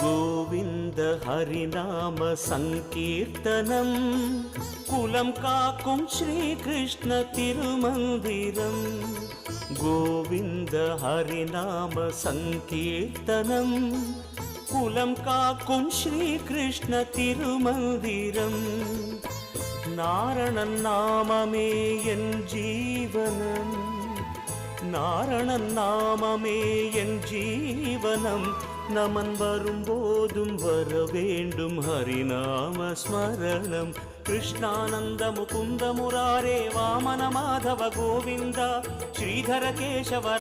கோவிந்த ஹரிநாம சங்கீர்த்தனம் குலம் காக்கும் ஸ்ரீ கிருஷ்ண திருமந்திரம். கோவிந்த ஹரிநாம சங்கீர்த்தனம் குலம் காக்கும் ஸ்ரீ கிருஷ்ண திருமந்திரம். நாரணன் நாமமே என் ஜீவனம், நாரணன் நாமமே என் ஜீவனம். நமன் வரும்போதும் வர வேண்டும் ஹரிநாம ஸ்மரணம். கிருஷ்ணானந்த முகுந்த முராரே வாமன மாதவ கோவிந்தா ஸ்ரீதர கேசவ